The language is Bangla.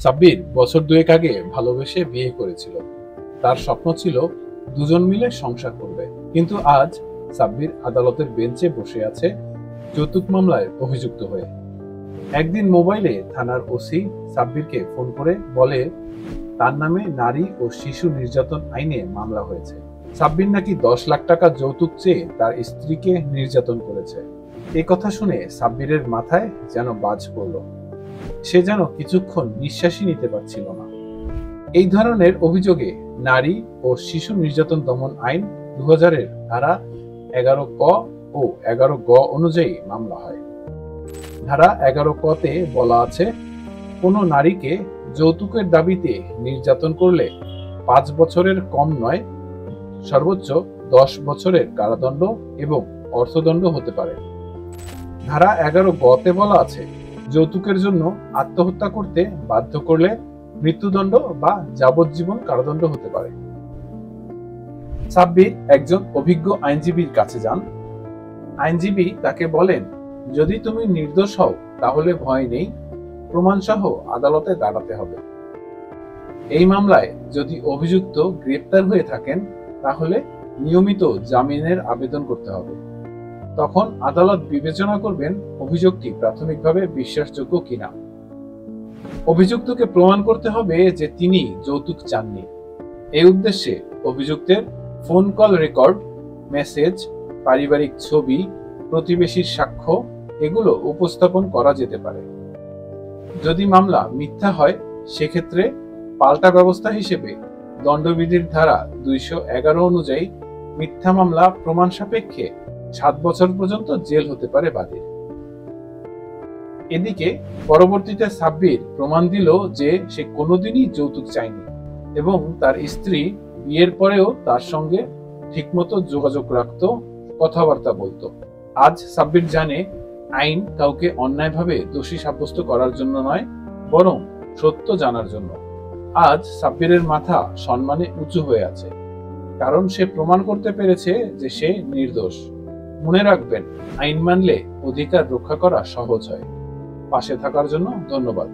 সাব্বির বছর দুয়েক আগে ভালোবেসে বিয়ে করেছিল। তার স্বপ্ন ছিল দুজন মিলে সংসার করবে। কিন্তু আজ সাব্বির আদালতের বেঞ্চে বসে আছে যৌতুক মামলায় অভিযুক্ত হয়ে। একদিন মোবাইলে থানার ওসি সাব্বিরকে ফোন করে বলে তার নামে নারী ও শিশু নির্যাতন আইনে মামলা হয়েছে। সাব্বির নাকি 10 লাখ টাকা যৌতুক চেয়ে তার স্ত্রীকে নির্যাতন করেছে। এই কথা শুনে সাব্বিরের মাথায় যেন বাজ পড়ল। সে যেন কিছুক্ষণ নিঃশ্বাসই নিতে পারছিল না। এই ধরনের অভিযোগে নারী ও শিশু নির্যাতন দমন আইন 2000-এর ধারা 11 ক ও 11 গ অনুযায়ী মামলা হয়। ধারা 11 ক-তে বলা আছে, কোনো নারীকে যৌতুকের দাবিতে নির্যাতন করলে 5 বছরের কম নয়, সর্বোচ্চ 10 বছরের কারাদণ্ড এবং অর্থদণ্ড হতে পারে। ধারা 11 গ-তে বলা আছে, যৌতুকের জন্য আত্মহত্যা করতে বাধ্য করলে মৃত্যুদণ্ড বা যাবজ্জীবন কারাদণ্ড হতে পারে। সাব্বির একজন অভিজ্ঞ আইনজীবীর কাছে যান। আইনজীবী তাকে বলেন, যদি তুমি নির্দোষ হও তাহলে ভয় নেই, প্রমাণসহ আদালতে দাঁড়াতে হবে। এই মামলায় যদি অভিযুক্ত গ্রেপ্তার হয়ে থাকেন তাহলে নিয়মিত জামিনের আবেদন করতে হবে। তখন আদালত বিবেচনা করবেন অভিযোগটি প্রাথমিকভাবে বিশ্বাসযোগ্য কিনা। অভিযুক্তকে প্রমাণ করতে হবে যে তিনি যৌতুক চাননি। এই উদ্দেশ্যে অভিযুক্তের ফোন কল রেকর্ড, মেসেজ, পারিবারিক ছবি, প্রতিবেশীর সাক্ষ্য এগুলো উপস্থাপন করা যেতে পারে। যদি মামলা মিথ্যা হয় সেক্ষেত্রে পাল্টা ব্যবস্থা হিসেবে দণ্ডবিধির ধারা 211 অনুযায়ী মিথ্যা মামলা প্রমাণ সাপেক্ষে 7 বছর পর্যন্ত জেল হতে পারে বাদীর। এদিকে পরবর্তীতে সাব্বির প্রমাণ দিল যে সে কোনোদিনই যৌতুক চায়নি এবং তার স্ত্রী বিয়ের পরেও তার সঙ্গে ঠিকমতো যোগাযোগ রাখত, কথাবার্তা বলতো। আজ সাব্বির জানে, আইন কাউকে অন্যায়ভাবে দোষী সাব্যস্ত করার জন্য নয়, বরং সত্য জানার জন্য। আজ সাব্বিরের মাথা সম্মানে উঁচু হয়ে আছে, কারণ সে প্রমাণ করতে পেরেছে যে সে নির্দোষ। মনে রাখবেন, আইন মানলে অধিকার রক্ষা করা সহজ হয়। পাশে থাকার জন্য ধন্যবাদ।